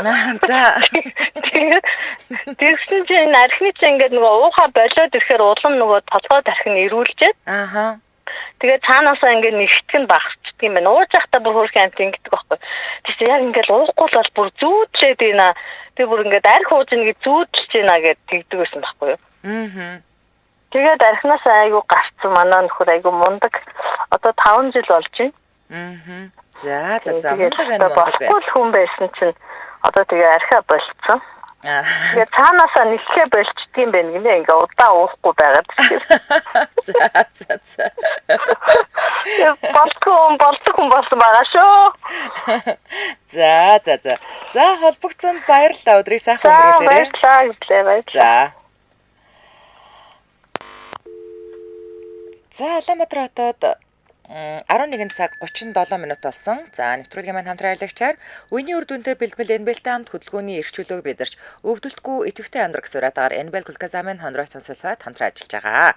За. Тэгсэн чинь архины чинь ингээд нөгөө уухаа болоод ирэхээр улам нөгөө толгойд архин ирүүлчихэд. Тэгээ цаанаасаа ингээд нэгтгэн багсчдаг юм байна. Ууж захта бүр хөрх амт ингэдэг байхгүй. Тэгсэн яг ингээд уухгүй бол бүр зүүдлээд ийна. Би бүр ингээд арх ууж нэг зүүдлж ийна гэд тэгдэг байсан байхгүй юу? Тэгээд архинаас айгу гарцсан манай нөхөр айгу мундаг. Одоо 5 жил болж байна. За мундаг байна. Баггүй хүн байсан чинь одоо тэгээ архиа болцсон. Тэгээ цаанаасаа нэлхээ болчдгийм байх гинэ. Ингээ удаан уухгүй байгаад. За. Болцсон болсон байгаа шүү. За холбогцсонд баярлалаа. Өдрийг сайхан өнгөрүүлээрэй. Баярлалаа. За Улаанбаатар хотод 11 цаг 37 минут болсон. За нэвтрүүлгийн маань хамтран аялагчаар үеийн үр дүнтэй бэлтгэл NBL-тэй хамт хөдөлгөөний эрхчлөлөөг бидэрч өвдөлтгүй идэвхтэй амьдрах гэсэн уриатаагаар NBL глюкозамин хондротын сульфат хамтран ажиллаж байгаа.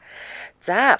За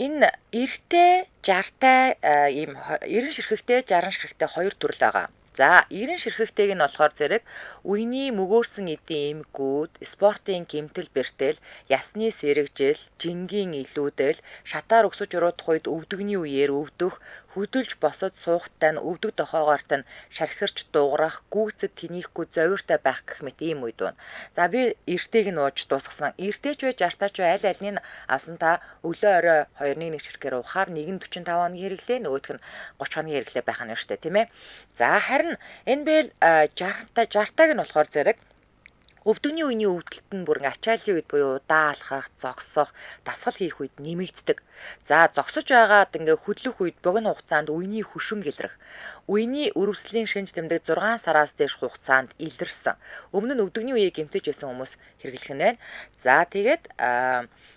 энэ эрэгтэй 60-тай ийм 90 ширхэгтэй 60 ширхэгтэй хоёр төрөл байгаа. За 90 ширхэгтэйг нь болохоор зэрэг үений мөгөөрсөн эдийн эмгүүд, спортын гэмтэл бэртэл, ясны сэрэгжил, жингийн илүүдэл, шатаар өксөж уруудах үед өвдөгний үеэр өвдөх, хөдөлж босож суухтай нь өвдөг дохоогоорт нь шархирч дуурах, гүйцэд тэнийхгүй зовиртой байх гэх мэт ийм үед байна. За би эртэйг нь ууж дуусгасан. Эртэйч вэ 60-таач вэ аль алийг авсан та өглөө орой 2-1 ширхгээр уухаар нэг нь 45 хоногийн хэрэглээ, нөгөөх нь 30 хоногийн хэрэглээ байх нь шүү дээ, тийм ээ. За харин NBL 60-тайг нь болохоор зэрэг өвдөгний үений өвдөлт нь бүрэн ачааллын үед буюу даалхах, зогсох, дасгал хийх үед нэмэгддэг. За зогсож байгаад ингээ хөдлөх үед богино хугацаанд үений хөшин илрэх. Үений өрөвслийн шинж тэмдэг 6 сараас дээш хугацаанд илэрсэн. Өмнө нь өвдөгний үеийг гэмтэж байсан хүмүүс хэрэглэх нь байна. За тэгээд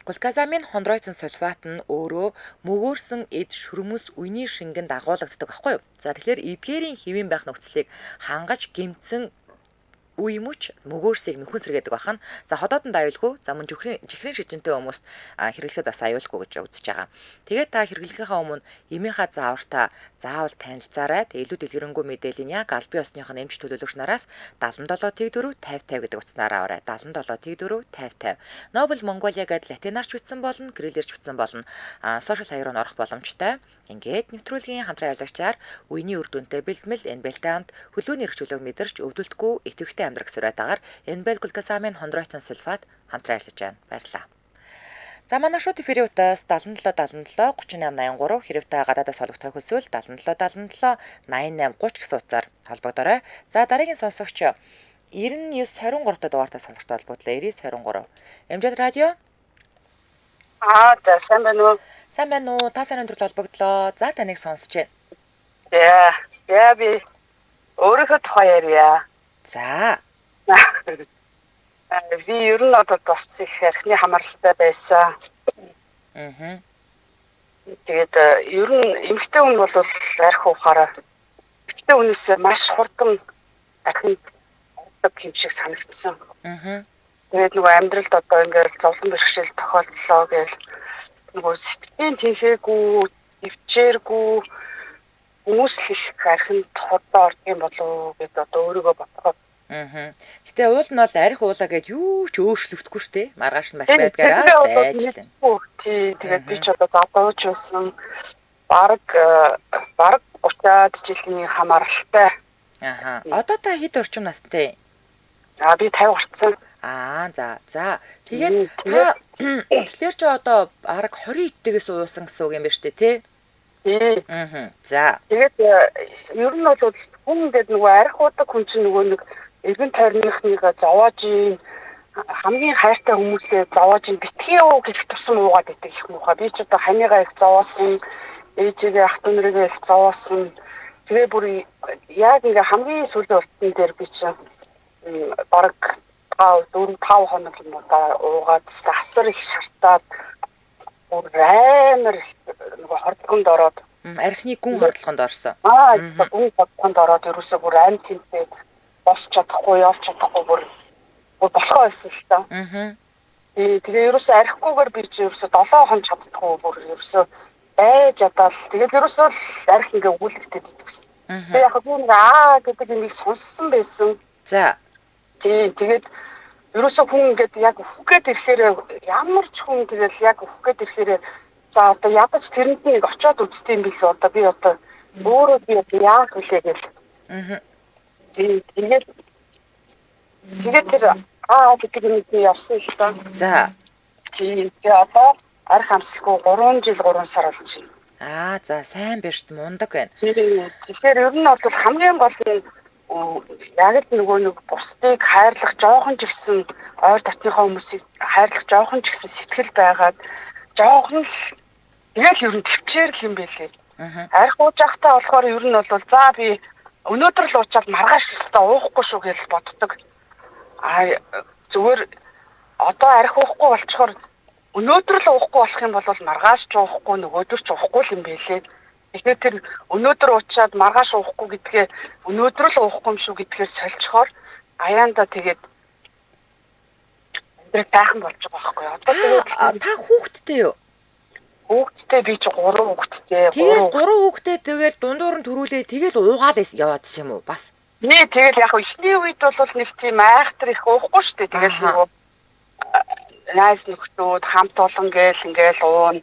глюкозамин хондротын сульфат нь өөрөө мөгөөрсөн эд шүрмэс үений шингэнд агуулгаддаг байхгүй юу? За тэгэхээр эдгээрийн хэвийн байх нөхцөлийг хангаж гэмтсэн үе мөч мөгөөрсийг нөхөн сэргээдэг бахан. За ходоодонд аюулгүй. За мөн чихрийн шижинтэй хүмүүст хэрэглэхэд бас аюулгүй гэж үзэж байгаа. Тэгээд та хэрэглэхийнхаа өмнө эмийнхаа заавартаа заавал танилцаарай. Тэгээд илүү дэлгэрэнгүй мэдээллийн яг аль бие усныхын эмч төлөөлөгч нараас 77-4 50-50 гэдэг утаснаар аваарай. 77-4 50-50. Nobel Mongolia гэдэг латинаарч бичсэн болно, кириллэрч бичсэн болно. Сошиал хаяг руу орох боломжтой. Ингээд нэвтрүүлгийн хамтран аялагчаар үений үр дүнтэй бэлтгэл NBL-тэй хамт хөлөөний эрхчлөлөг мэдэрч өвдөлтгүй идэвхтэй амьдрах суриатаагаар NBL глюкозамин хондротын сульфат хамтран ажиллаж байна. Баярлалаа. За манай шууд эфирийн утас 77 3883 хэрэг та гадаадаас холбогдохыг хүсвэл 77 88 30 гэсэн утсаар холбогдорой. За дараагийн сонсогч 9923 дахь дугаартаа сонирхтой холбоодлоо 9923. Эмжид радио. За сайн байна уу? Сайн байна уу? Та сайн өндөрлө холбогдлоо. За таныг сонсож байна. Яа би өөрийнхөө тухай ярья. За. Би ер нь одоо бас их архины хамааралтай байсан. Тэгээд ер нь эмэгтэй хүн бол арх ухаараа эмэгтэй хүнээс маш хурдан архин юм шиг санагдсан. Тэгээд нөгөө амьдралд одоо ингээд зовлон бэрхшээл тохиолдлоо гэж нөгөө сэтгэлийн тэнхээгүй, өвчээргүй хүмүүс их архинд хотоо ордог юм болов гэж одоо өөрийгөө бодоход. Гэтэ уул нь бол арх уулаа гэж юу ч өөрчлөгдөхгүй шүү дээ. Маргааш нь байдгаараа байж лээ. Тэгээд би ч одоо задууж байсан бараг 30 жилийн хамааралтай. Одоо та хэд орчим настай? Би 50 орцсон. За. Тэгээд та тэгэхээр ч одоо бараг 20 эддэгээс уусан гэсэн үг юм байна шүү дээ, тий? За. Тэгээд ер нь бол хүн гэдэг нөгөө арх уудаг хүн чинь нөгөө нэг эргэн тойрныхныг зовоож хамгийн хайртай хүмүүсээ зовоож битгий уу гэж тусам уугаад байдаг их муухай. Би ч одоо ханигаа их зовоосон, ээжигээ ах дүүнэрээ их зовоосон. Тэгээ бүр яг ингээ хамгийн сүүлийн уртын дээр би чинь бараг 4-5 хоног юм удаа уугаад асар их шартаад бүр амар нөгөө хордлогонд ороод архины гүн хордлогонд орсон. Гүн хордлогонд ороод ерөөсөө бүр амь тэнцээ босч чадахгүй, явж чадахгүй бүр болохоо байсан л та. Тэгээ ерөөсөө архигүйгээр би чи ерөөсөө 7 хон чаддаггүй бүр ерөөсөө байж чадаад тэгээд ерөөсөө арх ингээ өгүүлэгдээд идэгсэн. Тэгээ яг би гэдэг юм сонссон байсан. За. Тэгээд ерөөсөө хүн ингээд яг үхгээд ирэхээр ямар ч хүн тэгэл яг үхгээд ирэхээр за одоо ядаж тэрэнд нэг очиод үзтээ юм биш одоо би одоо өөрөө би яах вүлээ гэж. Тэгээд тэр гэдэг юм явсан л та. За. Тэгээд одоо арх амсалгүй 3 жил 3 сар болж байна. За сайн биш мундаг байна. Тэгэхээр ер нь бол хамгийн гол нь яг л нөгөө нэг бусдыг хайрлах жоохон ч гэсэн ойр дотныхоо хүмүүсийг хайрлах жоохон ч гэсэн сэтгэл байгаад жоохон л тэгэл ер нь төвчээр л юм байлээ. Арх ууж явахдаа болохоор ер нь бол за би өнөөдөр л уучаад маргааш өстө уухгүй шүү гэж боддог. Зүгээр одоо арх уухгүй болчихоор өнөөдөр л уухгүй болох юм бол маргааш ч уухгүй нөгөөдөр ч уухгүй юм байлээ. Тэгэхээр тэр өнөөдөр уучаад маргааш уухгүй гэдгээ өнөөдөр л уухгүй юм шүү гэдгээр сольчхоор аяанда тэгээд амьдрал тайхан болж байгаа байхгүй юу? Одоо та хүүхэдтэй юу? Хүүхэдтэй би ч 3 хүүхэдтэй. Тэгэл 3 хүүхэдтэй тэгэл дундуур нь төрүүлээ тэгэл уугаал яваад юм уу бас? Nee тэгэл яг ихний үед бол нэг тийм айхтар их уухгүй шүү дээ. Тэгэл нөгөө найз нөхдөд хамт олон ингээл уун.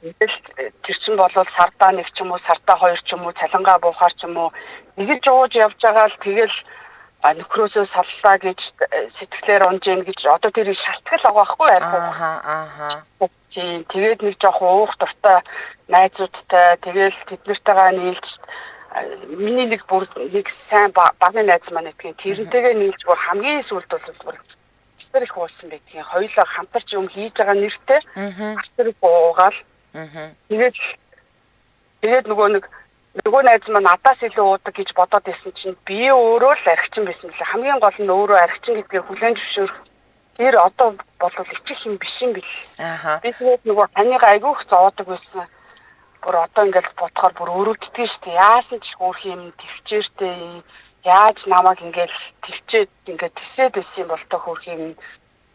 Тэгэл тэр чинь бол сардаа нэг ч юм уу сардаа 2 ч юм уу цалингаа буухаар ч юм уу нэгж ууж явж байгаа л тэгэл нөхрөөсөө саллаа гэж сэтгэлээр унжин гэж одоо тэр шалтгаал байгаа байхгүй арих. Тэгээд нэг жоох уух дуртай найзуудтай тэгэл тэднэртэйгээ нийлж миний нэг бүр нэг сайн багны найз маань гэдгийг тэрнтэйгээ нийлж бүр хамгийн сүүлд бол тэр их уусан байдгийн хоёулаа хамтарч юм хийж байгаа нэртэй тэр уугаал тэгээд нөгөө найз маань надаас илүү уудаг гэж бодоод байсан чинь би өөрөө л архичин байсан лээ. Хамгийн гол нь өөрөө архичин гэдгийг хүлээн зөвшөөрөх. Тэр одоо бол ичих юм биш юм бил. Би тэгээд нөгөө таныг айгүйх зовоодаг байсан. Бүр одоо ингээд бодохоор бүр өрөвддөг шүү дээ. Яасан ч хөөх юм төвчээртэй яаж намайг ингээд төвчээд ингээд тэсээд байсан юм бол тоо хөөх юм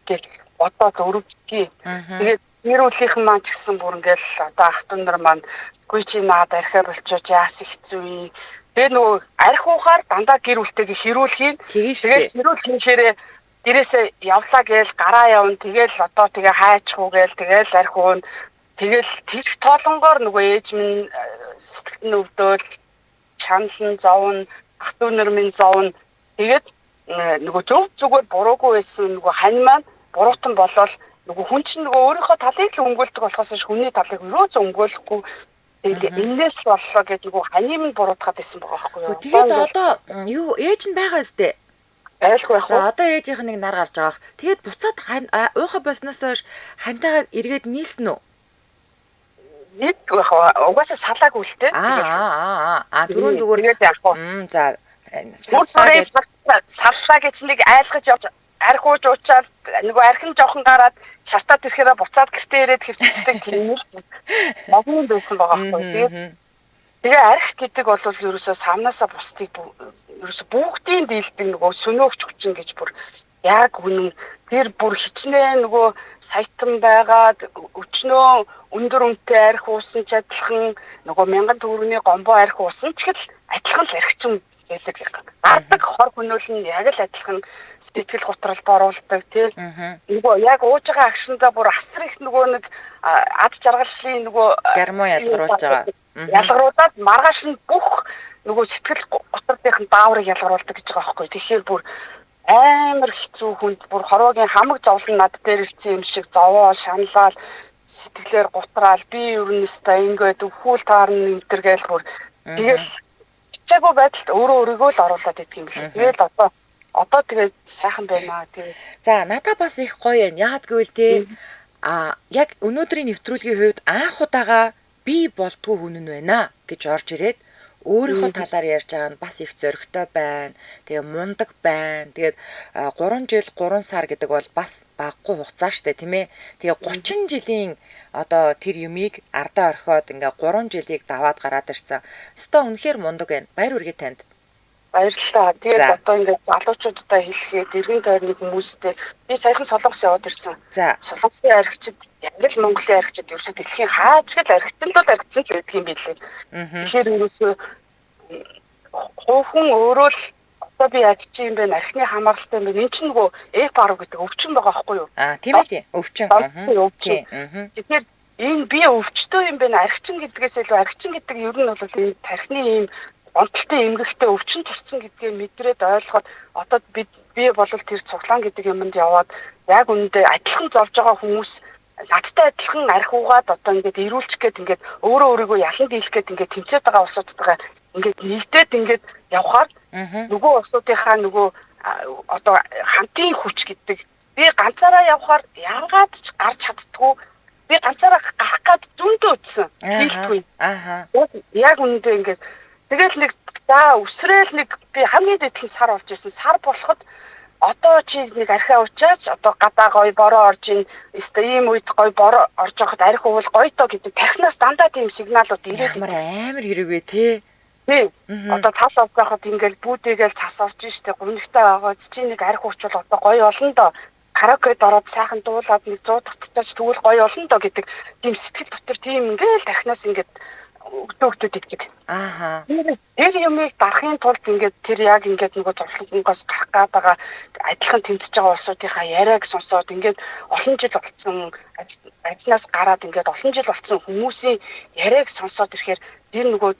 гэж бодоод өрөвддөг. Тэгээд нэр үлийнхэн маань ч гэсэн бүр ингээд одоо ах トゥ нар маань гүй чи наад архиар болчооч яас хэцүү. Тэгээ нөгөө архи уухаар дандаа гэр бүлтэйг хэрүүлхийн. Тэгээд хэрүүлхэншээрээ дээрээсээ явлаа гээл гараа явна. Тэгээл одоо тэгээ хайчихуу гээл тэгээл архи уун. Тэгэл тэр тоолонгоор нөгөө ээж минь сэтгэлд өвдөөл чансан зовн ах トゥ нар минь зовн. Тэгээд нөгөө зөв зүгээр буруугүй байсан нөгөө хань маань буруутан болол нөгөө хүн чинь нөгөө өөрийнхөө талыг л өнгөлдөг болохоос хүний талыг өрөөж өнгөлөхгүй. Тэгээд энэс боллоо гэж нөгөө ханим нь буруутгаад байсан байгаа байхгүй юу. Тэгээд одоо юу ээж нь байгаа өстэй. Айлгүй яг. За одоо ээжийнх нэг нар гарч байгаах. Тэгээд буцаад уухаа болсноос хойш хантайгаа эргээд нийлсэн үү? Нийтгүй яг угаасаа салаагүй л дээ. Дөрөв зүгээр яг. За салсаа гэж нэг айлгаж явж арх ууж уучаад нөгөө архин жоохон гараад шартаад ирэхээр буцаад гэртээ ирээд хэвчдэг тийм л могны байсан байгаа байхгүй. Тэгээ арх гэдэг бол ерөөсөө самнасаа бусдыг ерөөсөө бүгдийн дийлдэг нөгөө сөнөөгч хүчин гэж бүр яг үнэн тэр бүр хичнээн нөгөө саятан байгаад өчнөө өндөр үнэтэй арх уусан ч адилхан нөгөө 1000 төгрөгийн гомбо арх уусан ч гэтэл адилхан л архичин байдаг. Гардаг хор хөнөөл нь яг л адилхан сэтгэл готролд оруулдаг тийм нөгөө яг ууж байгаа агшиндаа бүр асар их нөгөө нэг ад жаргалчлын нөгөө гормон ялгаруулж байгаа. Ялгаруулад маргааш нь бүх нөгөө сэтгэл готролын дааврыг ялгаруулдаг гэж байгаа байхгүй. Тэгэхээр бүр амар хэцүү хүнд бүр хороогийн хамаг зовлон над дээр ирсэн юм шиг зовоо шаналал сэтгэлээр гутраал би ерөнөөсөө ингээд өвхүүл таарна энэ гээл бүр тэгэл чигөө байдалд өөрөө өөрийгөө л оруулаад идэх юм шиг. Тэгэл одоо тэгээд сайхан байна. Тэгээд за надаа бас их гоё юм. Яагаад гэвэл те яг өнөөдрийн нэвтрүүлгийн хувьд анх удаага би болтгүй хүн нь байна гэж орж ирээд өөрийнхөө талаар ярьж байгаа нь бас их зөрөгтэй байна. Тэгээ мундаг байна. Тэгээд 3 жил 3 сар гэдэг бол бас баггүй хугацаа штэ тийм ээ. Тэгээ 30 жилийн одоо тэр юмыг ардаа орхиод ингээ 3 жилийг даваад гараад ирсэн. Өстой үнэхээр мундаг байна. Баяр хүргэе танд. Баярлалаа. Тэгээд одоо ингээд залуучуудаа хэлэхэд эргэн тойрны хүмүүстэй би саяхан Солонгос яваад ирсэн. Солонгосын архичид яг л Монголын архичид ерөөсөө дэлхийн хаачгал архичид л архицсан ч байдаг юм билээ. Тэгэхээр ерөөсөө хуучин өөрөө л одоо би архич юм байна, архины хамааралтай юм байна. Энд чинь нөгөө F10 гэдэг өвчин байгаа байхгүй юу? Тийм ээ тийм. Өвчин. Тэгэхээр энэ би өвчтөө юм байна. Архичин гэдгээс илүү архичин гэдэг ер нь бол энэ тархины юм онцтой эмгэгтэй өвчин туссан гэдгийг мэдрээд ойлгоход одоо би бол тэр цуглаан гэдэг юмд яваад яг үүндээ адилхан зовж байгаа хүмүүс надтай адилхан архи угаад одоо ингээд ирүүлчих гээд ингээд өөрөө өөрийгөө ялан дийлэх гээд ингээд тэмцээд байгаа усуудтайгаа ингээд нэгдээд ингээд явхаар Нөгөө улсуудынхаа нөгөө одоо хамтын хүч гэдэг би ганцаараа явхаар яагаад ч гарч чаддгүй би ганцаараа гарах гад зөндөө утсан. Хэлтгүй. Яг үнэндээ ингээд тэгэл нэг өсрөөл нэг би хамгийн дэдхэн сар болж ирсэн. Сар болоход одоо чи нэг архиа уучаач одоо гадаа гой бороо орж ийн өстой ийм үед гой бороо орж байхад архи уул гоё тоо гэдэг техноос дандаа тийм сигналууд ирээд амар хэрэг вэ тий. Одоо тас авч байхад ингээл бүүдэгээл цас орж штэ гомигтай байгаа чи нэг архи уучвал одоо гоё болно доо караокед ороод сайхан дуулаад нэг 100 татчих тэгвэл гоё болно доо гэдэг тийм сэтгэл дотор тийм ингээл техноос ингээд өгдөөд идэх. Тэр юмыг дарахын тулд ингээд тэр яг ингээд нөгөө зуршлангоос гарах гээд байгаа адилхан тэмцэж байгаа улсуудынхаа яриаг сонсоод ингээд олон жил болсон ажлаас гараад ингээд олон жил болсон хүмүүсийн яриаг сонсоод ирэхээр тэр нөгөө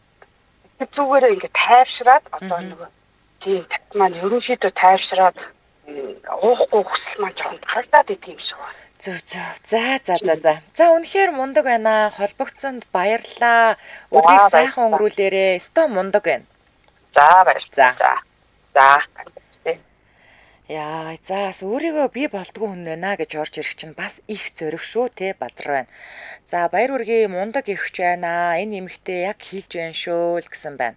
зүгээрээ ингээд тайвшраад одоо нөгөө тийм маань ерөнхийдөө тайвшраад уухгүй хүсэл маань жоохон харагдаад идэв юм шиг байна. Зөв. За үнэхээр мундаг байна. Холбогдсонд баярлалаа. Өдрийг сайхан өнгөрүүлээрэ. Өстой мундаг байна. За баярлалаа. За. Яа, өөрийгөө би болдгоо хүн байна гэж орж ирэх чинь бас их зөрөх шүү те базар байна. За баяр үргийн мундаг ирч байна. Энэ эмэгтэй яг хийлж байна шүү л гэсэн байна.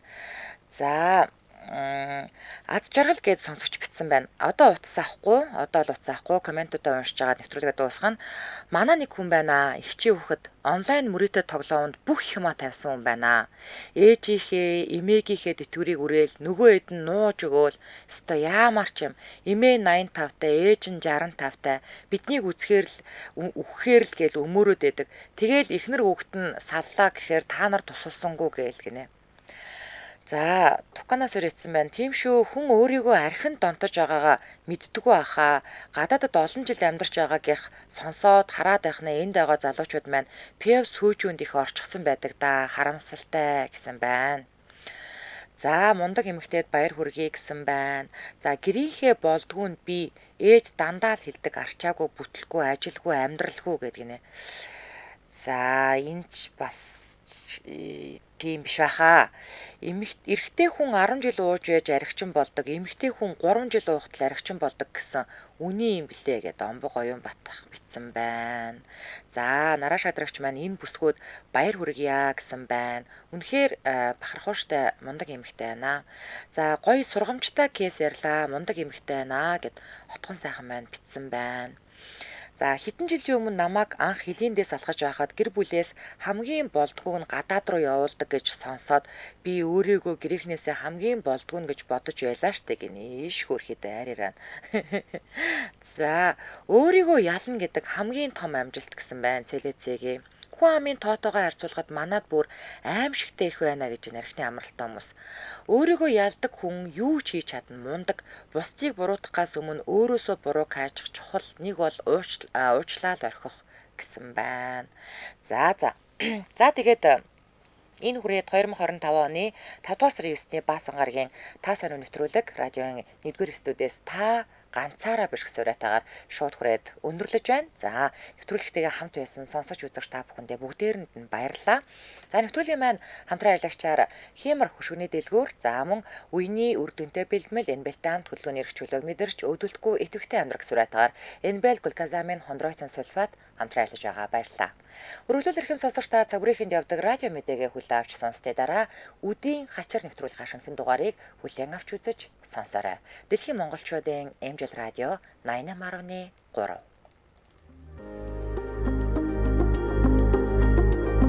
За аз жаргал гэж сонсогч битсэн байна. Одоо утас авахгүй, комментуудаа уншиж байгаа нэвтрүүлгээ дуусгана. Манай нэг хүн байна. Ихчийн хүүхэд онлайн мөрөөдөд тоглоомд бүх юмаа тавьсан хүн байна. Ээжийнхээ, эмээгийнхээ тэтгэврийг үрээл нөгөө хэд нь нууж өгөөл. Өстой яамар ч юм. Эмээ 85-тай, ээж нь 65-тай. Биднийг үхэхээр л гээл өмөрөөд байдаг. Тэгээл эхнэр хүүхэд нь саллаа гэхээр та нар тусалсангүй гээл гинэ. За, Туканаас өрөөцсөн байна. Тийм шүү, хүн өөрийгөө архинд донтож байгаагаа мэддэггүй ахаа. Гадаадд олон жил амьдарч байгаагийнх сонсоод хараад байхнаа энд байгаа залуучууд маань ПВ сүүжүүнд их орчихсон байдаг да. Харамсалтай гэсэн байна. За, мундаг эмэгтэйд баяр хүргэе гэсэн байна. За, гэрийнхээ болдгоо нь би ээж дандаа л хэлдэг арчаагүй, бүтлгүй, ажилгүй, амьдралгүй гэдэг нэ. За, энэ ч бас тийм биш байхаа. Эрэгтэй хүн 10 жил ууж байж архичин болдог, эмэгтэй хүн 3 жил уухтал архичин болдог гэсэн үний юм блэ гэдэг Омбог оюун батах битсэн байна. За, нараа шадрагч маань энэ бүсгүүд баяр хүргье гэсэн байна. Үнэхээр бахархууштай мундаг эмэгтэй байна. За, гоё сургамжтай кейс ярьлаа, мундаг эмэгтэй байна гэд хотгон сайхан маань битсэн байна. За, хэдэн жилийн өмнө намайг анх хилээндээс алхаж байхад гэр бүлээс хамгийн болдгоог нь гадаад руу явуулдаг гэж сонсоод би өөрийгөө гэрээхнээсээ хамгийн болдгоо гэж бодож байлаа штэ гинэ. Иш хөрхий дайраа. За, өөрийгөө ялна гэдэг хамгийн том амжилт гэсэн байна Цэлэцэгийн. Хүн амын тоотойгоо харьцуулахад манад бүр аимшигтэй их байна гэж нархны амралтай хүмүүс. Өөрийгөө ялдаг хүн юу ч хийж чадна, мундаг, бусдыг буруутгахаас өмнө өөрөөсөө буруу хайчих чухал нэг бол уучлал орхих гэсэн байна. За тэгээд энэ хүрээд 2025 оны 5 дугаар сарын 9-ний Баасан гарагийн та сайн нэвтрүүлэг радиогийн 1-р студиэс та ганцаараа биш гэсэн уриатаагаар шууд хүрээд өндөрлөж байна. За, нэвтрүүлэгтэйгээ хамт байсан сонсож үзэгч та бүхэндээ бүгдээрэнд нь баярлалаа. За, нэвтрүүлгийн маань хамтран ажиллагчаар Химар хөшгөний дэлгүүр, за мөн үений үр дүнтэй бэлтгэл Энбэлтам төлөвлөгөөний эрхчлөлөг мэдэрч өвдөлтгүй идэвхтэй амьдрах суриатаагаар Энбэл глюкозамин хондроитин сульфат хамтран ажиллаж байгаа баярлалаа. Өргөлөөл эрхэм сонсогч та цаг бүрийнхэнд явдаг радио мэдээгээ хүлээн авч сонссны дараа үдийн хачир нэвтрүүлэг хашигтын дугаарыг хүлээн авч үзэж сонсоорой. Дэлхийн монголчуудын радио 88.3